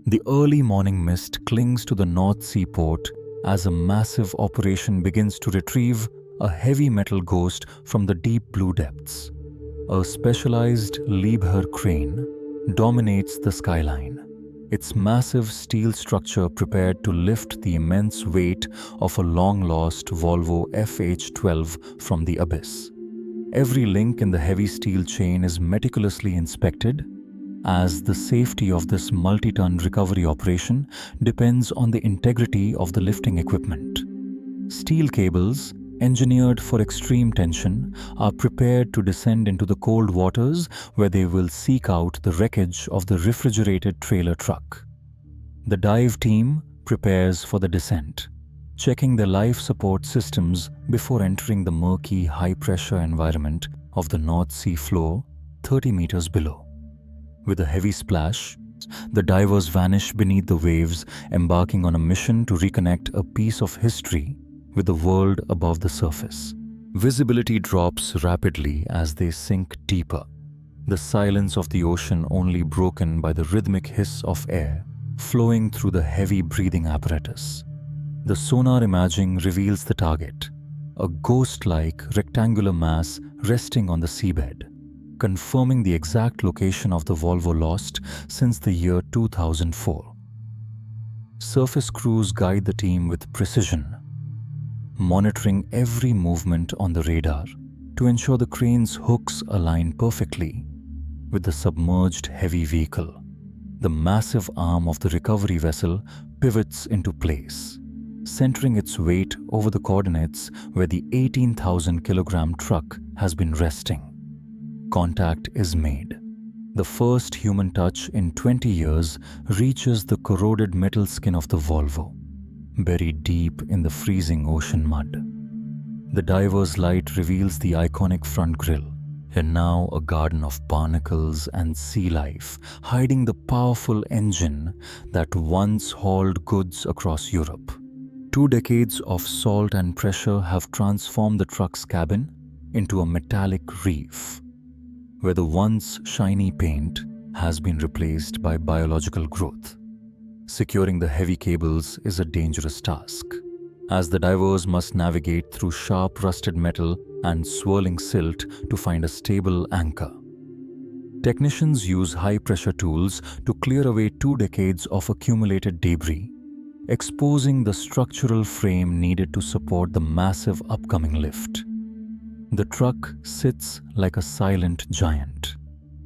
The early morning mist clings to the North Sea port as a massive operation begins to retrieve a heavy metal ghost from the deep blue depths. A specialized Liebherr crane dominates the skyline, its massive steel structure prepared to lift the immense weight of a long-lost Volvo FH12 from the abyss. Every link in the heavy steel chain is meticulously inspected, as the safety of this multi-ton recovery operation depends on the integrity of the lifting equipment. Steel cables, engineered for extreme tension, are prepared to descend into the cold waters where they will seek out the wreckage of the refrigerated trailer truck. The dive team prepares for the descent, checking the life support systems before entering the murky, high-pressure environment of the North Sea floor 30 meters below. With a heavy splash, the divers vanish beneath the waves, embarking on a mission to reconnect a piece of history with the world above the surface. Visibility drops rapidly as they sink deeper, the silence of the ocean only broken by the rhythmic hiss of air flowing through the heavy breathing apparatus. The sonar imaging reveals the target, a ghost-like rectangular mass resting on the seabed, confirming the exact location of the Volvo lost since the year 2004. Surface crews guide the team with precision, monitoring every movement on the radar to ensure the crane's hooks align perfectly with the submerged heavy vehicle. The massive arm of the recovery vessel pivots into place, centering its weight over the coordinates where the 18,000-kilogram truck has been resting. Contact is made. The first human touch in 20 years reaches the corroded metal skin of the Volvo, buried deep in the freezing ocean mud. The diver's light reveals the iconic front grille, and now a garden of barnacles and sea life, hiding the powerful engine that once hauled goods across Europe. 2 decades of salt and pressure have transformed the truck's cabin into a metallic reef, where the once shiny paint has been replaced by biological growth. Securing the heavy cables is a dangerous task, as the divers must navigate through sharp rusted metal and swirling silt to find a stable anchor. Technicians use high-pressure tools to clear away 2 decades of accumulated debris, exposing the structural frame needed to support the massive upcoming lift. The truck sits like a silent giant,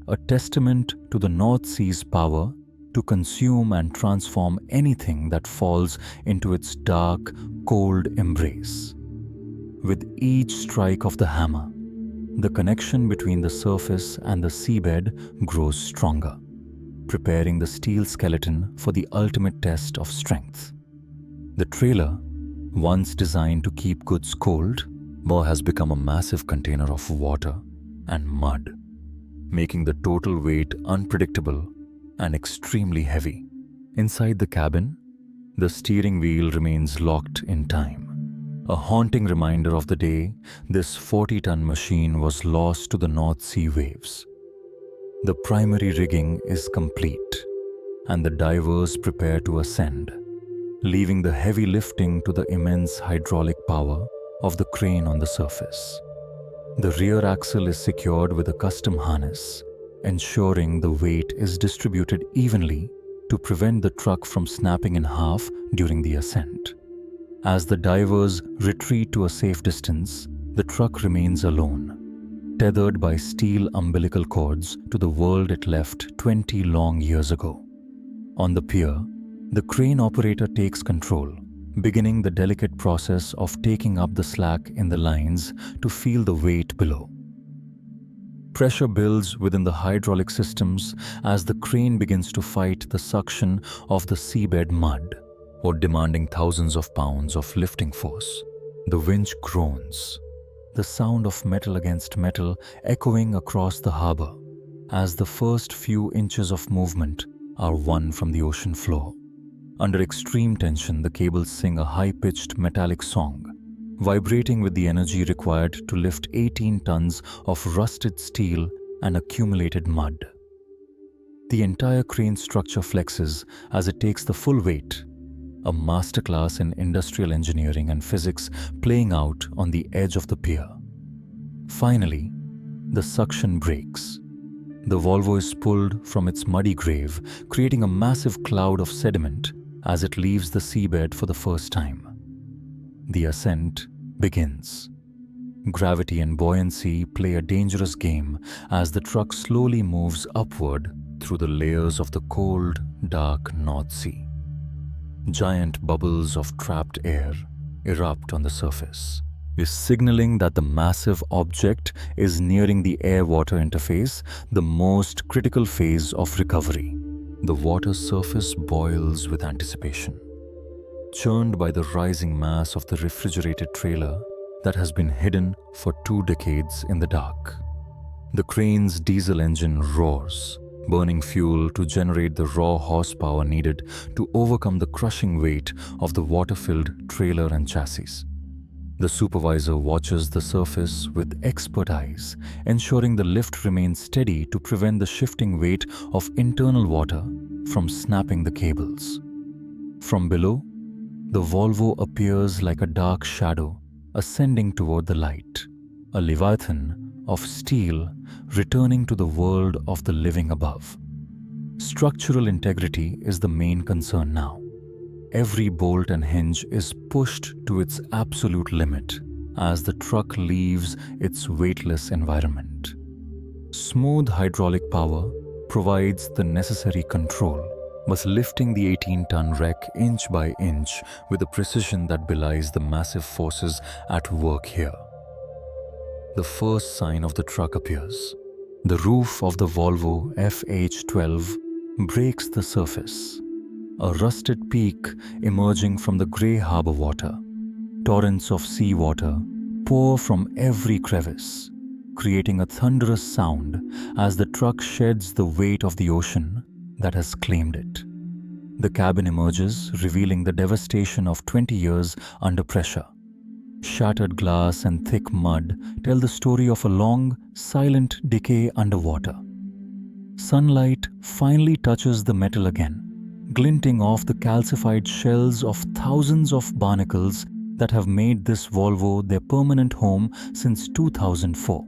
a testament to the North Sea's power to consume and transform anything that falls into its dark, cold embrace. With each strike of the hammer, the connection between the surface and the seabed grows stronger, preparing the steel skeleton for the ultimate test of strength. The trailer, once designed to keep goods cold, now has become a massive container of water and mud, making the total weight unpredictable and extremely heavy. Inside the cabin, the steering wheel remains locked in time, a haunting reminder of the day this 40-ton machine was lost to the North Sea waves. The primary rigging is complete, and the divers prepare to ascend, leaving the heavy lifting to the immense hydraulic power of the crane on the surface. The rear axle is secured with a custom harness, ensuring the weight is distributed evenly to prevent the truck from snapping in half during the ascent. As the divers retreat to a safe distance, the truck remains alone, tethered by steel umbilical cords to the world it left 20 long years ago. On the pier, the crane operator takes control, beginning the delicate process of taking up the slack in the lines to feel the weight below. Pressure builds within the hydraulic systems as the crane begins to fight the suction of the seabed mud, or demanding thousands of pounds of lifting force. The winch groans, the sound of metal against metal echoing across the harbor as the first few inches of movement are won from the ocean floor. Under extreme tension, the cables sing a high-pitched metallic song, vibrating with the energy required to lift 18 tons of rusted steel and accumulated mud. The entire crane structure flexes as it takes the full weight, a masterclass in industrial engineering and physics playing out on the edge of the pier. Finally, the suction breaks. The Volvo is pulled from its muddy grave, creating a massive cloud of sediment as it leaves the seabed for the first time. The ascent begins. Gravity and buoyancy play a dangerous game as the truck slowly moves upward through the layers of the cold, dark North Sea. Giant bubbles of trapped air erupt on the surface, signaling that the massive object is nearing the air-water interface, the most critical phase of recovery. The water surface boils with anticipation, churned by the rising mass of the refrigerated trailer that has been hidden for 2 decades in the dark. The crane's diesel engine roars, burning fuel to generate the raw horsepower needed to overcome the crushing weight of the water-filled trailer and chassis. The supervisor watches the surface with expert eyes, ensuring the lift remains steady to prevent the shifting weight of internal water from snapping the cables. From below, the Volvo appears like a dark shadow ascending toward the light, a leviathan of steel returning to the world of the living above. Structural integrity is the main concern now. Every bolt and hinge is pushed to its absolute limit as the truck leaves its weightless environment. Smooth hydraulic power provides the necessary control, but lifting the 18-ton wreck inch by inch with a precision that belies the massive forces at work here. The first sign of the truck appears. The roof of the Volvo FH12 breaks the surface, a rusted peak emerging from the grey harbour water. Torrents of seawater pour from every crevice, creating a thunderous sound as the truck sheds the weight of the ocean that has claimed it. The cabin emerges, revealing the devastation of 20 years under pressure. Shattered glass and thick mud tell the story of a long, silent decay underwater. Sunlight finally touches the metal again, glinting off the calcified shells of thousands of barnacles that have made this Volvo their permanent home since 2004.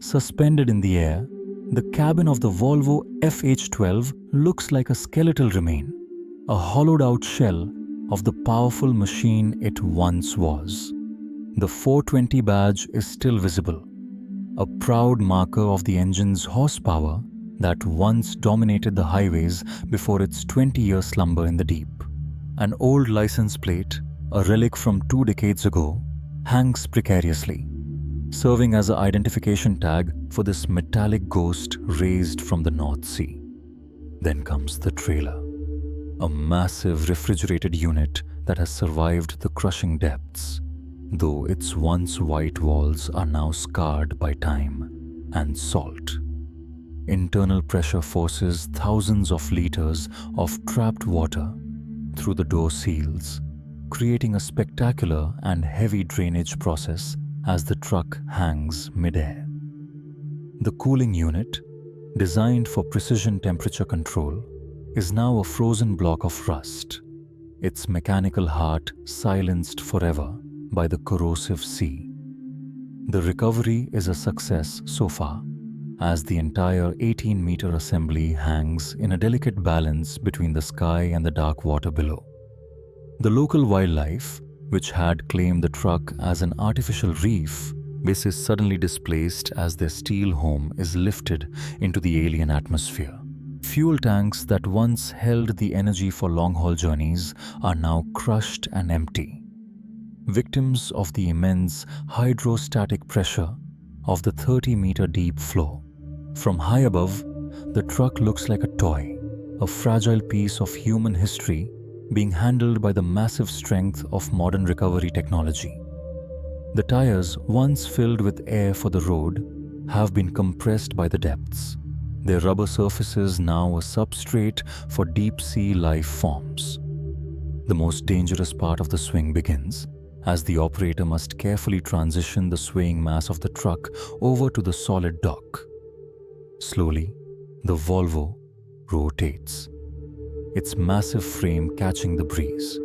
Suspended in the air, the cabin of the Volvo FH12 looks like a skeletal remain, a hollowed-out shell of the powerful machine it once was. The 420 badge is still visible, a proud marker of the engine's horsepower that once dominated the highways before its 20-year slumber in the deep. An old license plate, a relic from 2 decades ago, hangs precariously, serving as an identification tag for this metallic ghost raised from the North Sea. Then comes the trailer, a massive refrigerated unit that has survived the crushing depths, though its once white walls are now scarred by time and salt. Internal pressure forces thousands of liters of trapped water through the door seals, creating a spectacular and heavy drainage process as the truck hangs mid-air. The cooling unit, designed for precision temperature control, is now a frozen block of rust, its mechanical heart silenced forever by the corrosive sea. The recovery is a success so far, as the entire 18-meter assembly hangs in a delicate balance between the sky and the dark water below. The local wildlife, which had claimed the truck as an artificial reef, is suddenly displaced as their steel home is lifted into the alien atmosphere. Fuel tanks that once held the energy for long-haul journeys are now crushed and empty, victims of the immense hydrostatic pressure of the 30-meter deep floor. From high above, the truck looks like a toy, a fragile piece of human history being handled by the massive strength of modern recovery technology. The tires, once filled with air for the road, have been compressed by the depths, their rubber surfaces now a substrate for deep-sea life forms. The most dangerous part of the swing begins, as the operator must carefully transition the swaying mass of the truck over to the solid dock. Slowly, the Volvo, rotates, its massive frame catching the breeze,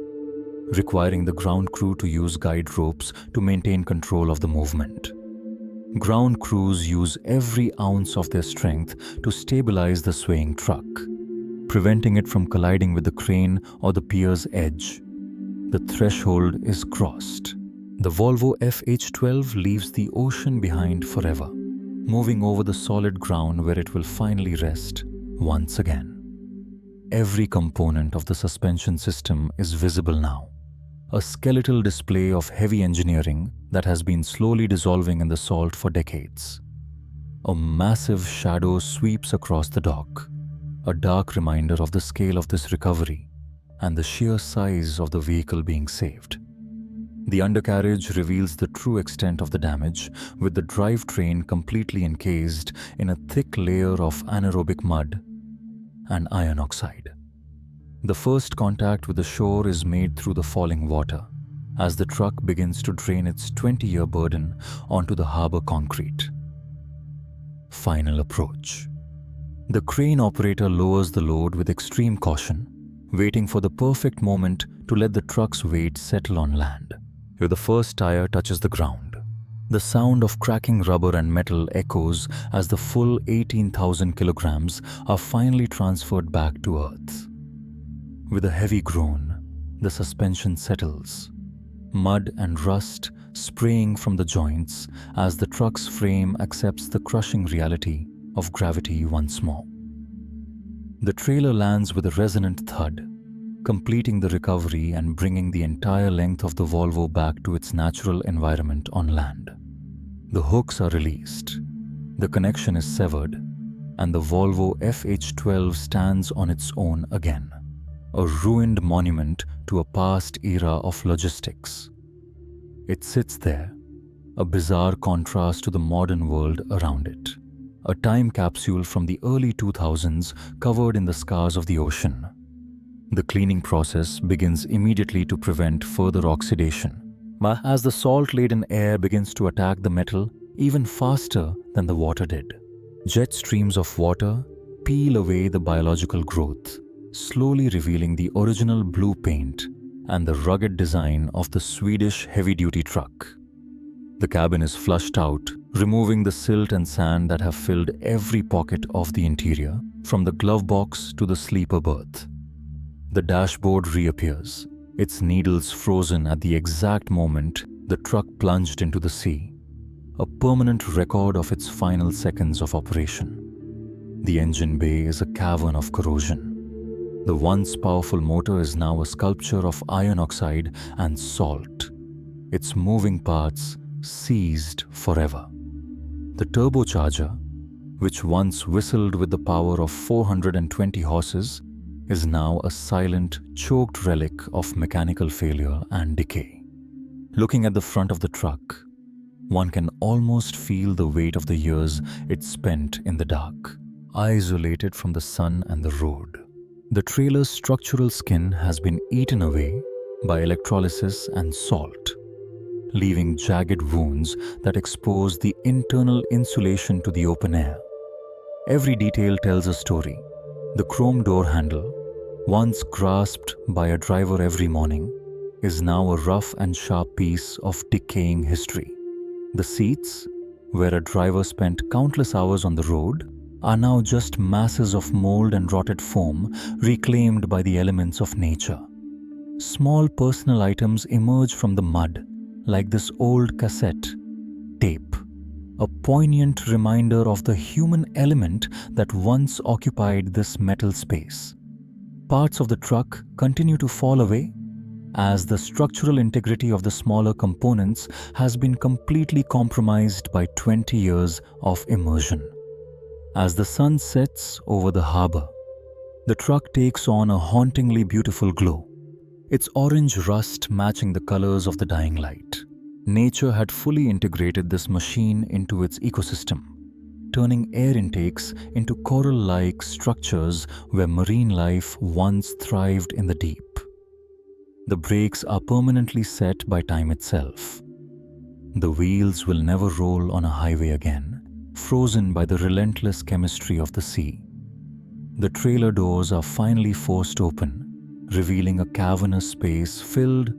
requiring the ground crew to use guide ropes to maintain control of the movement. Ground crews use every ounce of their strength to stabilize the swaying truck, preventing it from colliding with the crane or the pier's edge. The threshold is crossed. The Volvo FH12 leaves the ocean behind forever, moving over the solid ground where it will finally rest once again. Every component of the suspension system is visible now, a skeletal display of heavy engineering that has been slowly dissolving in the salt for decades. A massive shadow sweeps across the dock, a dark reminder of the scale of this recovery and the sheer size of the vehicle being saved. The undercarriage reveals the true extent of the damage, with the drivetrain completely encased in a thick layer of anaerobic mud and iron oxide. The first contact with the shore is made through the falling water, as the truck begins to drain its 20-year burden onto the harbor concrete. Final approach. The crane operator lowers the load with extreme caution, waiting for the perfect moment to let the truck's weight settle on land. Where the first tire touches the ground, the sound of cracking rubber and metal echoes as the full 18,000 kilograms are finally transferred back to Earth. With a heavy groan, the suspension settles, mud and rust spraying from the joints as the truck's frame accepts the crushing reality of gravity once more. The trailer lands with a resonant thud, completing the recovery and bringing the entire length of the Volvo back to its natural environment on land. The hooks are released, the connection is severed, and the Volvo FH12 stands on its own again, a ruined monument to a past era of logistics. It sits there, a bizarre contrast to the modern world around it, a time capsule from the early 2000s covered in the scars of the ocean. The cleaning process begins immediately to prevent further oxidation, as the salt-laden air begins to attack the metal even faster than the water did. Jet streams of water peel away the biological growth, slowly revealing the original blue paint and the rugged design of the Swedish heavy-duty truck. The cabin is flushed out, removing the silt and sand that have filled every pocket of the interior, from the glove box to the sleeper berth. The dashboard reappears, its needles frozen at the exact moment the truck plunged into the sea, a permanent record of its final seconds of operation. The engine bay is a cavern of corrosion. The once powerful motor is now a sculpture of iron oxide and salt, its moving parts seized forever. The turbocharger, which once whistled with the power of 420 horses, is now a silent, choked relic of mechanical failure and decay. Looking at the front of the truck, one can almost feel the weight of the years it spent in the dark, isolated from the sun and the road. The trailer's structural skin has been eaten away by electrolysis and salt, leaving jagged wounds that expose the internal insulation to the open air. Every detail tells a story. The chrome door handle, once grasped by a driver every morning, is now a rough and sharp piece of decaying history. The seats, where a driver spent countless hours on the road, are now just masses of mold and rotted foam reclaimed by the elements of nature. Small personal items emerge from the mud, like this old cassette tape, a poignant reminder of the human element that once occupied this metal space. Parts of the truck continue to fall away, as the structural integrity of the smaller components has been completely compromised by 20 years of immersion. As the sun sets over the harbor, the truck takes on a hauntingly beautiful glow, its orange rust matching the colors of the dying light. Nature had fully integrated this machine into its ecosystem, turning air intakes into coral-like structures where marine life once thrived in the deep. The brakes are permanently set by time itself. The wheels will never roll on a highway again, frozen by the relentless chemistry of the sea. The trailer doors are finally forced open, revealing a cavernous space filled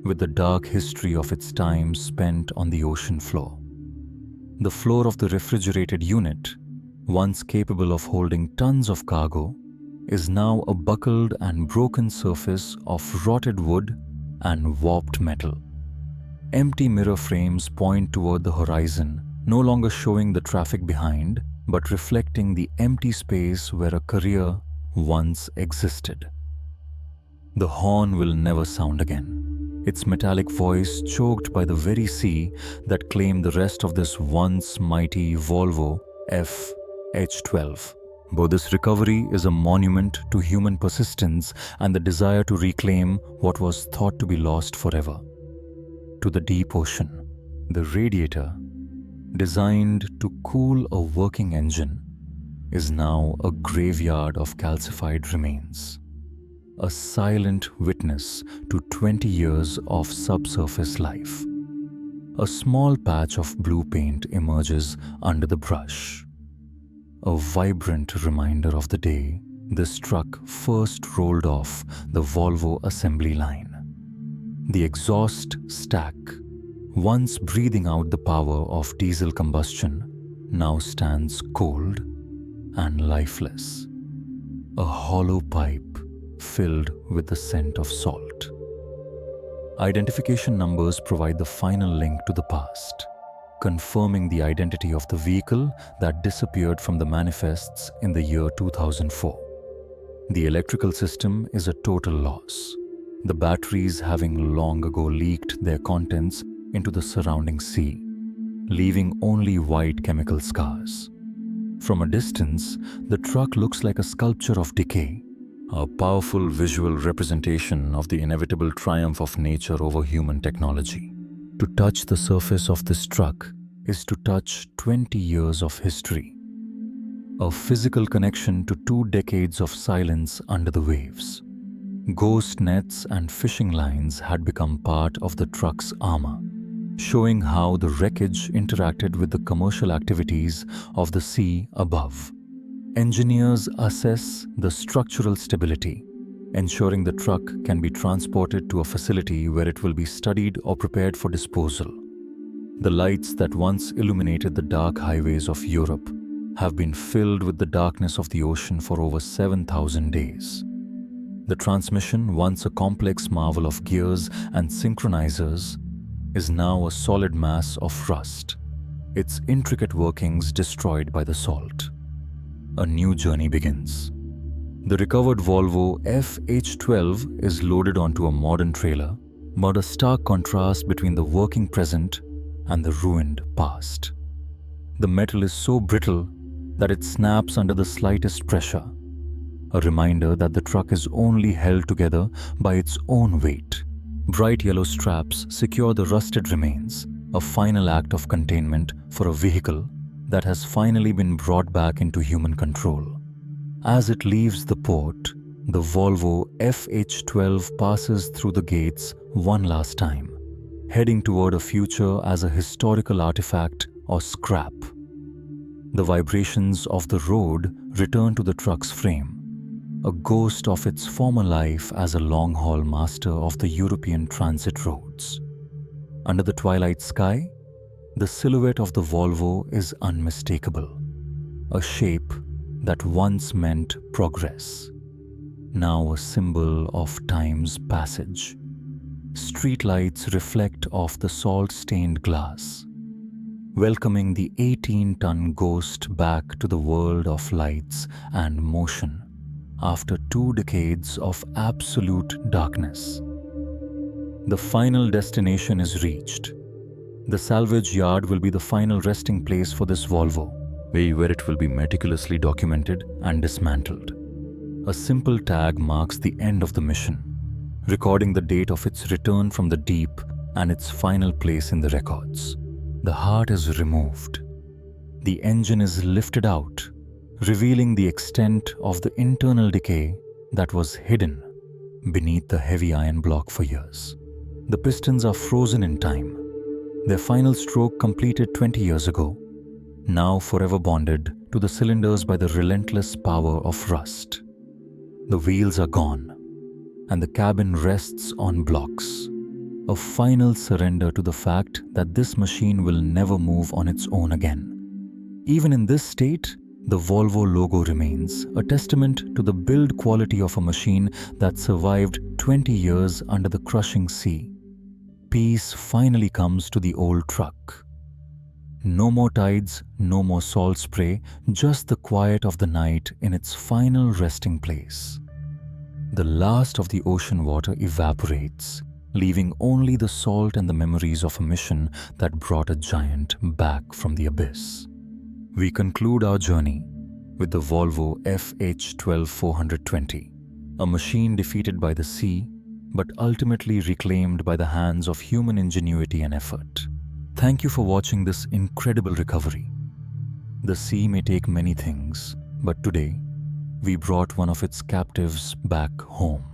with the dark history of its time spent on the ocean floor. The floor of the refrigerated unit, once capable of holding tons of cargo, is now a buckled and broken surface of rotted wood and warped metal. Empty mirror frames point toward the horizon, no longer showing the traffic behind, but reflecting the empty space where a career once existed. The horn will never sound again, its metallic voice choked by the very sea that claimed the rest of this once mighty Volvo FH12. But this recovery is a monument to human persistence and the desire to reclaim what was thought to be lost forever. To the deep ocean, the radiator, designed to cool a working engine, is now a graveyard of calcified remains, a silent witness to 20 years of subsurface life. A small patch of blue paint emerges under the brush, a vibrant reminder of the day this truck first rolled off the Volvo assembly line. The exhaust stack, once breathing out the power of diesel combustion, now stands cold and lifeless, a hollow pipe filled with the scent of salt. Identification numbers provide the final link to the past, confirming the identity of the vehicle that disappeared from the manifests in the year 2004. The electrical system is a total loss, the batteries having long ago leaked their contents into the surrounding sea, leaving only white chemical scars. From a distance, the truck looks like a sculpture of decay, a powerful visual representation of the inevitable triumph of nature over human technology. To touch the surface of this truck is to touch 20 years of history, a physical connection to 2 decades of silence under the waves. Ghost nets and fishing lines had become part of the truck's armor, showing how the wreckage interacted with the commercial activities of the sea above. Engineers assess the structural stability, ensuring the truck can be transported to a facility where it will be studied or prepared for disposal. The lights that once illuminated the dark highways of Europe have been filled with the darkness of the ocean for over 7,000 days. The transmission, once a complex marvel of gears and synchronizers, is now a solid mass of rust, its intricate workings destroyed by the salt. A new journey begins. The recovered Volvo FH12 is loaded onto a modern trailer, but a stark contrast between the working present and the ruined past. The metal is so brittle that it snaps under the slightest pressure, a reminder that the truck is only held together by its own weight. Bright yellow straps secure the rusted remains, a final act of containment for a vehicle that has finally been brought back into human control. As it leaves the port, the Volvo FH12 passes through the gates one last time, heading toward a future as a historical artifact or scrap. The vibrations of the road return to the truck's frame, a ghost of its former life as a long-haul master of the European transit roads. Under the twilight sky, the silhouette of the Volvo is unmistakable, a shape that once meant progress, now a symbol of time's passage. Streetlights reflect off the salt-stained glass, welcoming the 18-ton ghost back to the world of lights and motion after 2 decades of absolute darkness. The final destination is reached. The salvage yard will be the final resting place for this Volvo, where it will be meticulously documented and dismantled. A simple tag marks the end of the mission, recording the date of its return from the deep and its final place in the records. The heart is removed. The engine is lifted out, revealing the extent of the internal decay that was hidden beneath the heavy iron block for years. The pistons are frozen in time, their final stroke completed 20 years ago. now forever bonded to the cylinders by the relentless power of rust. The wheels are gone, and the cabin rests on blocks, a final surrender to the fact that this machine will never move on its own again. Even in this state, the Volvo logo remains, a testament to the build quality of a machine that survived 20 years under the crushing sea. Peace finally comes to the old truck. No more tides, no more salt spray, just the quiet of the night in its final resting place. The last of the ocean water evaporates, leaving only the salt and the memories of a mission that brought a giant back from the abyss. We conclude our journey with the Volvo FH12 420, a machine defeated by the sea, but ultimately reclaimed by the hands of human ingenuity and effort. Thank you for watching this incredible recovery. The sea may take many things, but today, we brought one of its captives back home.